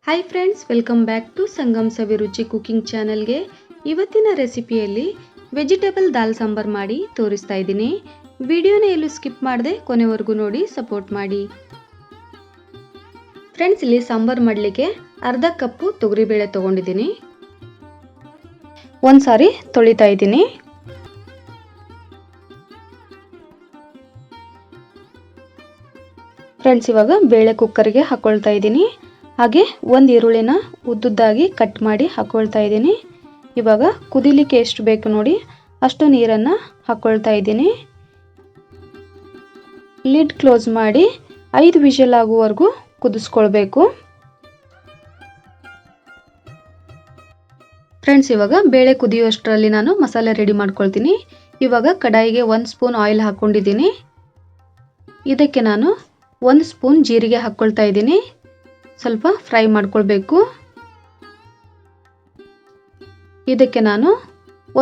Hi friends, welcome back to Sangam Saviruchi cooking ಚಾನಲ್ಗೆ. ಇವತ್ತಿನ ರೆಸಿಪಿಯಲ್ಲಿ vegetable ದಾಲ್ ಸಾಂಬಾರ್ ಮಾಡಿ ತೋರಿಸ್ತಾ ಇದ್ದೀನಿ. ವಿಡಿಯೋನ ಎಲ್ಲೂ ಸ್ಕಿಪ್ ಮಾಡದೆ ಕೊನೆವರೆಗೂ ನೋಡಿ ಸಪೋರ್ಟ್ ಮಾಡಿ. ಫ್ರೆಂಡ್ಸ್, ಇಲ್ಲಿ ಸಾಂಬಾರ್ ಮಾಡಲಿಕ್ಕೆ ಅರ್ಧ ಕಪ್ಪು ತೊಗರಿಬೇಳೆ ತಗೊಂಡಿದ್ದೀನಿ. ಒಂದ್ಸಾರಿ ತೊಳಿತಾ ಇದ್ದೀನಿ. ಫ್ರೆಂಡ್ಸ್, ಇವಾಗ ಬೇಳೆ ಕುಕ್ಕರ್ಗೆ ಹಾಕೊಳ್ತಾ ಇದ್ದೀನಿ. ಹಾಗೆ ಒಂದು ಈರುಳ್ಳಿನ ಉದ್ದುದ್ದಾಗಿ ಕಟ್ ಮಾಡಿ ಹಾಕೊಳ್ತಾ ಇದ್ದೀನಿ. ಇವಾಗ ಕುದಿಲಿಕ್ಕೆ ಎಷ್ಟು ಬೇಕು ನೋಡಿ ಅಷ್ಟು ನೀರನ್ನು ಹಾಕೊಳ್ತಾ ಇದ್ದೀನಿ. ಲಿಡ್ ಕ್ಲೋಸ್ ಮಾಡಿ 5 ವಿಷಲ್ ಆಗುವವರೆಗೂ ಕುದಿಸ್ಕೊಳ್ಬೇಕು. ಫ್ರೆಂಡ್ಸ್, ಇವಾಗ ಬೇಳೆ ಕುದಿಯುವಷ್ಟರಲ್ಲಿ ನಾನು ಮಸಾಲೆ ರೆಡಿ ಮಾಡ್ಕೊಳ್ತೀನಿ. ಇವಾಗ ಕಡಾಯಿಗೆ 1 ಸ್ಪೂನ್ ಆಯಿಲ್ ಹಾಕ್ಕೊಂಡಿದ್ದೀನಿ. ಇದಕ್ಕೆ ನಾನು 1 ಸ್ಪೂನ್ ಜೀರಿಗೆ ಹಾಕ್ಕೊಳ್ತಾ ಇದ್ದೀನಿ. ಸ್ವಲ್ಪ ಫ್ರೈ ಮಾಡ್ಕೊಳ್ಬೇಕು. ಇದಕ್ಕೆ ನಾನು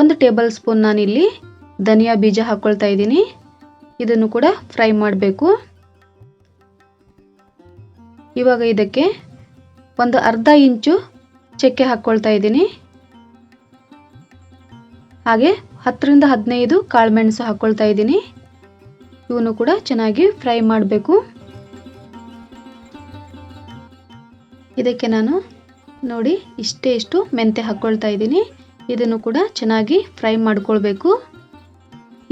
1 ಟೇಬಲ್ ಸ್ಪೂನ್ ನಾನಿಲ್ಲಿ ಧನಿಯಾ ಬೀಜ ಹಾಕ್ಕೊಳ್ತಾ ಇದ್ದೀನಿ. ಇದನ್ನು ಕೂಡ ಫ್ರೈ ಮಾಡಬೇಕು. ಇವಾಗ ಇದಕ್ಕೆ ಒಂದು ಅರ್ಧ ಇಂಚು ಚಕ್ಕೆ ಹಾಕ್ಕೊಳ್ತಾ ಇದ್ದೀನಿ. ಹಾಗೆ 10 ರಿಂದ 15 ಕಾಳುಮೆಣಸು ಹಾಕ್ಕೊಳ್ತಾ ಇದ್ದೀನಿ. ಇವನು ಕೂಡ ಚೆನ್ನಾಗಿ ಫ್ರೈ ಮಾಡಬೇಕು. ಇದಕ್ಕೆ ನಾನು ನೋಡಿ ಇಷ್ಟು ಮೆಂತೆ ಹಾಕ್ಕೊಳ್ತಾ ಇದ್ದೀನಿ. ಇದನ್ನು ಕೂಡ ಚೆನ್ನಾಗಿ ಫ್ರೈ ಮಾಡ್ಕೊಳ್ಬೇಕು.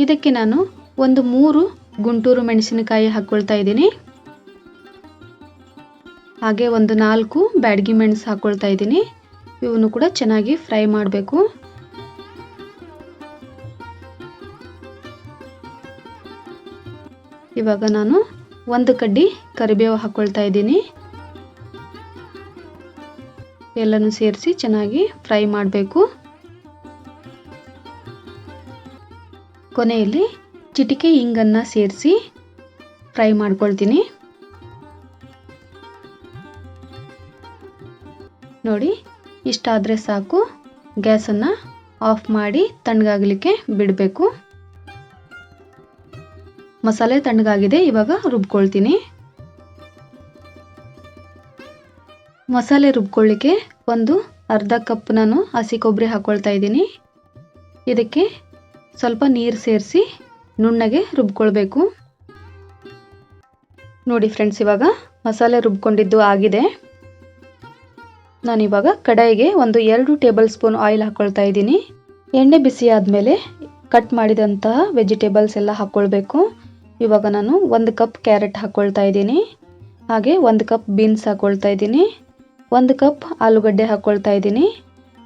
ಇದಕ್ಕೆ ನಾನು ಒಂದು 3 ಗುಂಟೂರು ಮೆಣಸಿನಕಾಯಿ ಹಾಕ್ಕೊಳ್ತಾ ಇದ್ದೀನಿ. ಹಾಗೆ ಒಂದು 4 ಬ್ಯಾಡಗಿ ಮೆಣಸು ಹಾಕ್ಕೊಳ್ತಾ ಇದ್ದೀನಿ. ಇವನು ಕೂಡ ಚೆನ್ನಾಗಿ ಫ್ರೈ ಮಾಡಬೇಕು. ಇವಾಗ ನಾನು 1 ಕಡ್ಡಿ ಕರಿಬೇವು ಹಾಕ್ಕೊಳ್ತಾ ಇದ್ದೀನಿ. ಎಲ್ಲನೂ ಸೇರಿಸಿ ಚೆನ್ನಾಗಿ ಫ್ರೈ ಮಾಡಬೇಕು. ಕೊನೆಯಲ್ಲಿ ಚಿಟಿಕೆ ಇಂಗನ್ನು ಸೇರಿಸಿ ಫ್ರೈ ಮಾಡ್ಕೊಳ್ತೀನಿ. ನೋಡಿ ಇಷ್ಟಾದರೆ ಸಾಕು. ಗ್ಯಾಸನ್ನು ಆಫ್ ಮಾಡಿ ತಣ್ಣಗಾಗಲಿಕ್ಕೆ ಬಿಡಬೇಕು. ಮಸಾಲೆ ತಣ್ಣಗಾಗಿದೆ. ಇವಾಗ ರುಬ್ಕೊಳ್ತೀನಿ. ಮಸಾಲೆ ರುಬ್ಕೊಳ್ಳಿಕ್ಕೆ ಒಂದು ಅರ್ಧ ಕಪ್ ನಾನು ಹಸಿ ಕೊಬ್ಬರಿ ಹಾಕ್ಕೊಳ್ತಾ ಇದ್ದೀನಿ. ಇದಕ್ಕೆ ಸ್ವಲ್ಪ ನೀರು ಸೇರಿಸಿ ನುಣ್ಣಗೆ ರುಬ್ಕೊಳ್ಬೇಕು. ನೋಡಿ ಫ್ರೆಂಡ್ಸ್, ಇವಾಗ ಮಸಾಲೆ ರುಬ್ಕೊಂಡಿದ್ದು ಆಗಿದೆ. ನಾನಿವಾಗ ಕಡಾಯಿಗೆ ಒಂದು 2 ಟೇಬಲ್ ಸ್ಪೂನ್ ಆಯಿಲ್ ಹಾಕ್ಕೊಳ್ತಾ ಇದ್ದೀನಿ. ಎಣ್ಣೆ ಬಿಸಿ ಆದಮೇಲೆ ಕಟ್ ಮಾಡಿದಂತಹ ವೆಜಿಟೇಬಲ್ಸ್ ಎಲ್ಲ ಹಾಕ್ಕೊಳ್ಬೇಕು. ಇವಾಗ ನಾನು 1 ಕಪ್ ಕ್ಯಾರೆಟ್ ಹಾಕ್ಕೊಳ್ತಾ ಇದ್ದೀನಿ. ಹಾಗೆ 1 ಕಪ್ ಬೀನ್ಸ್ ಹಾಕ್ಕೊಳ್ತಾ ಇದ್ದೀನಿ. 1 ಕಪ್ ಆಲೂಗಡ್ಡೆ ಹಾಕ್ಕೊಳ್ತಾ ಇದ್ದೀನಿ.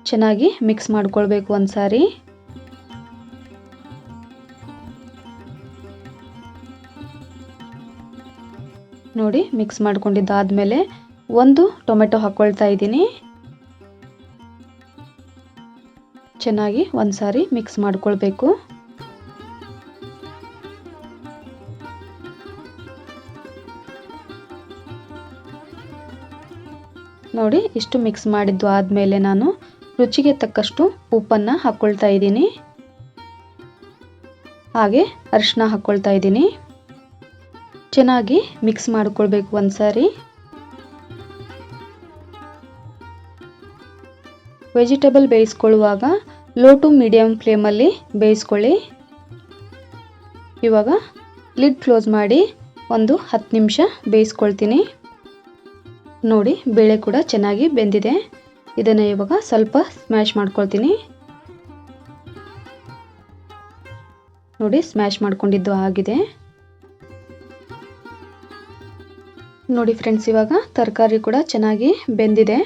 ಚೆನ್ನಾಗಿ ಮಿಕ್ಸ್ ಮಾಡ್ಕೊಳ್ಬೇಕು ಒಂದ್ಸಾರಿ. ನೋಡಿ ಮಿಕ್ಸ್ ಮಾಡ್ಕೊಂಡಿದ್ದಾದ್ಮೇಲೆ 1 ಟೊಮೆಟೊ ಹಾಕ್ಕೊಳ್ತಾ ಇದ್ದೀನಿ. ಚೆನ್ನಾಗಿ ಒಂದ್ಸಾರಿ ಮಿಕ್ಸ್ ಮಾಡ್ಕೊಳ್ಬೇಕು. ನೋಡಿ ಇಷ್ಟು ಮಿಕ್ಸ್ ಮಾಡಿದ್ದು ಆದಮೇಲೆ ನಾನು ರುಚಿಗೆ ತಕ್ಕಷ್ಟು ಉಪ್ಪನ್ನು ಹಾಕ್ಕೊಳ್ತಾ ಇದ್ದೀನಿ. ಹಾಗೆ ಅರಿಶಿನ ಹಾಕ್ಕೊಳ್ತಾ ಇದ್ದೀನಿ. ಚೆನ್ನಾಗಿ ಮಿಕ್ಸ್ ಮಾಡ್ಕೊಳ್ಬೇಕು ಒಂದ್ಸಾರಿ. ವೆಜಿಟೇಬಲ್ ಬೇಯಿಸ್ಕೊಳ್ಳುವಾಗ ಲೋ ಟು ಮೀಡಿಯಂ ಫ್ಲೇಮಲ್ಲಿ ಬೇಯಿಸ್ಕೊಳ್ಳಿ. ಇವಾಗ ಲಿಡ್ ಕ್ಲೋಸ್ ಮಾಡಿ ಒಂದು 10 ನಿಮಿಷ ಬೇಯಿಸ್ಕೊಳ್ತೀನಿ. ನೋಡಿ ಬೇಳೆ ಕೂಡ ಚೆನ್ನಾಗಿ ಬೆಂದಿದೆ. ಇದನ್ನು ಇವಾಗ ಸ್ವಲ್ಪ ಸ್ಮ್ಯಾಶ್ ಮಾಡ್ಕೊಳ್ತೀನಿ. ನೋಡಿ ಸ್ಮ್ಯಾಶ್ ಮಾಡ್ಕೊಂಡಿದ್ದು ಆಗಿದೆ. ನೋಡಿ ಫ್ರೆಂಡ್ಸ್, ಇವಾಗ ತರಕಾರಿ ಕೂಡ ಚೆನ್ನಾಗಿ ಬೆಂದಿದೆ.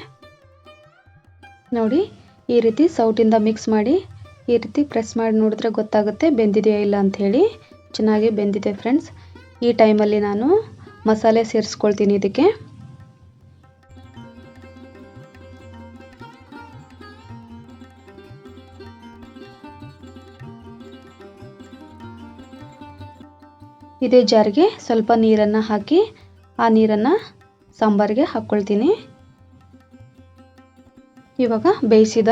ನೋಡಿ ಈ ರೀತಿ ಸೌಟಿಂದ ಮಿಕ್ಸ್ ಮಾಡಿ ಈ ರೀತಿ ಪ್ರೆಸ್ ಮಾಡಿ ನೋಡಿದ್ರೆ ಗೊತ್ತಾಗುತ್ತೆ ಬೆಂದಿದೆಯಾ ಇಲ್ಲ ಅಂತ ಹೇಳಿ. ಚೆನ್ನಾಗಿ ಬೆಂದಿದೆ ಫ್ರೆಂಡ್ಸ್. ಈ ಟೈಮಲ್ಲಿ ನಾನು ಮಸಾಲೆ ಸೇರಿಸ್ಕೊಳ್ತೀನಿ. ಇದಕ್ಕೆ ಇದೇ ಜಾರಿಗೆ ಸ್ವಲ್ಪ ನೀರನ್ನು ಹಾಕಿ ಆ ನೀರನ್ನು ಸಾಂಬಾರಿಗೆ ಹಾಕ್ಕೊಳ್ತೀನಿ. ಇವಾಗ ಬೇಯಿಸಿದ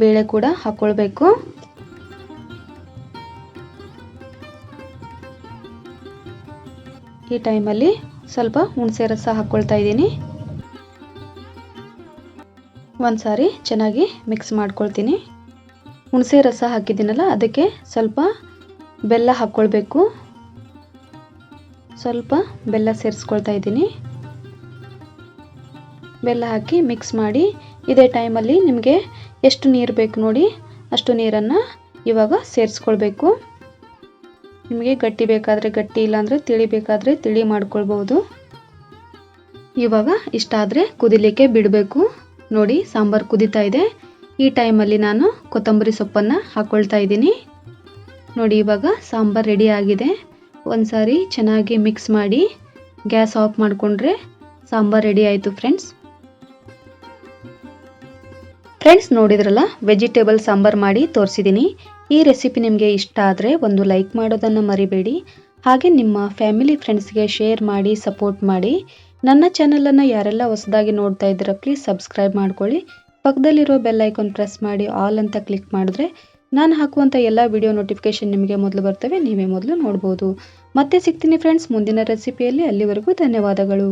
ಬೇಳೆ ಕೂಡ ಹಾಕ್ಕೊಳ್ಬೇಕು. ಈ ಟೈಮಲ್ಲಿ ಸ್ವಲ್ಪ ಹುಣಸೆ ರಸ ಹಾಕ್ಕೊಳ್ತಾ ಇದ್ದೀನಿ. ಒಂದು ಸಾರಿ ಚೆನ್ನಾಗಿ ಮಿಕ್ಸ್ ಮಾಡ್ಕೊಳ್ತೀನಿ. ಹುಣಸೆ ರಸ ಹಾಕಿದ್ದೀನಲ್ಲ ಅದಕ್ಕೆ ಸ್ವಲ್ಪ ಬೆಲ್ಲ ಹಾಕ್ಕೊಳ್ಬೇಕು. ಸ್ವಲ್ಪ ಬೆಲ್ಲ ಸೇರಿಸ್ಕೊಳ್ತಾ ಇದ್ದೀನಿ. ಬೆಲ್ಲ ಹಾಕಿ ಮಿಕ್ಸ್ ಮಾಡಿ ಇದೇ ಟೈಮಲ್ಲಿ ನಿಮಗೆ ಎಷ್ಟು ನೀರು ಬೇಕು ನೋಡಿ ಅಷ್ಟು ನೀರನ್ನು ಇವಾಗ ಸೇರಿಸ್ಕೊಳ್ಬೇಕು. ನಿಮಗೆ ಗಟ್ಟಿ ಬೇಕಾದರೆ ಗಟ್ಟಿ, ಇಲ್ಲಾಂದರೆ ತಿಳಿ ಬೇಕಾದರೆ ತಿಳಿ ಮಾಡ್ಕೊಳ್ಬೋದು. ಇವಾಗ ಇಷ್ಟಾದರೆ ಕುದಿಲಿಕ್ಕೆ ಬಿಡಬೇಕು. ನೋಡಿ ಸಾಂಬಾರು ಕುದೀತಾ ಇದೆ. ಈ ಟೈಮಲ್ಲಿ ನಾನು ಕೊತ್ತಂಬರಿ ಸೊಪ್ಪನ್ನು ಹಾಕ್ಕೊಳ್ತಾ ಇದ್ದೀನಿ. ನೋಡಿ ಇವಾಗ ಸಾಂಬಾರು ರೆಡಿ ಆಗಿದೆ. ಒಂದು ಸಾರಿ ಚೆನ್ನಾಗಿ ಮಿಕ್ಸ್ ಮಾಡಿ ಗ್ಯಾಸ್ ಆಫ್ ಮಾಡಿಕೊಂಡ್ರೆ ಸಾಂಬಾರು ರೆಡಿ ಆಯಿತು ಫ್ರೆಂಡ್ಸ್. ನೋಡಿದ್ರಲ್ಲ, ವೆಜಿಟೇಬಲ್ ಸಾಂಬಾರು ಮಾಡಿ ತೋರಿಸಿದ್ದೀನಿ. ಈ ರೆಸಿಪಿ ನಿಮಗೆ ಇಷ್ಟ ಆದರೆ ಒಂದು ಲೈಕ್ ಮಾಡೋದನ್ನು ಮರಿಬೇಡಿ. ಹಾಗೆ ನಿಮ್ಮ ಫ್ಯಾಮಿಲಿ ಫ್ರೆಂಡ್ಸ್ಗೆ ಶೇರ್ ಮಾಡಿ ಸಪೋರ್ಟ್ ಮಾಡಿ. ನನ್ನ ಚಾನಲನ್ನು ಯಾರೆಲ್ಲ ಹೊಸದಾಗಿ ನೋಡ್ತಾ ಇದ್ದೀರಾ ಪ್ಲೀಸ್ ಸಬ್ಸ್ಕ್ರೈಬ್ ಮಾಡ್ಕೊಳ್ಳಿ. ಪಕ್ಕದಲ್ಲಿರೋ ಬೆಲ್ ಐಕಾನ್ ಪ್ರೆಸ್ ಮಾಡಿ ಆಲ್ ಅಂತ ಕ್ಲಿಕ್ ಮಾಡಿದ್ರೆ ನಾನು ಹಾಕುವಂಥ ಎಲ್ಲ ವಿಡಿಯೋ ನೋಟಿಫಿಕೇಶನ್ ನಿಮಗೆ ಮೊದಲು ಬರ್ತವೆ, ನೀವೇ ಮೊದಲು ನೋಡ್ಬೋದು. ಮತ್ತೆ ಸಿಗ್ತೀನಿ ಫ್ರೆಂಡ್ಸ್ ಮುಂದಿನ ರೆಸಿಪಿಯಲ್ಲಿ. ಅಲ್ಲಿವರೆಗೂ ಧನ್ಯವಾದಗಳು.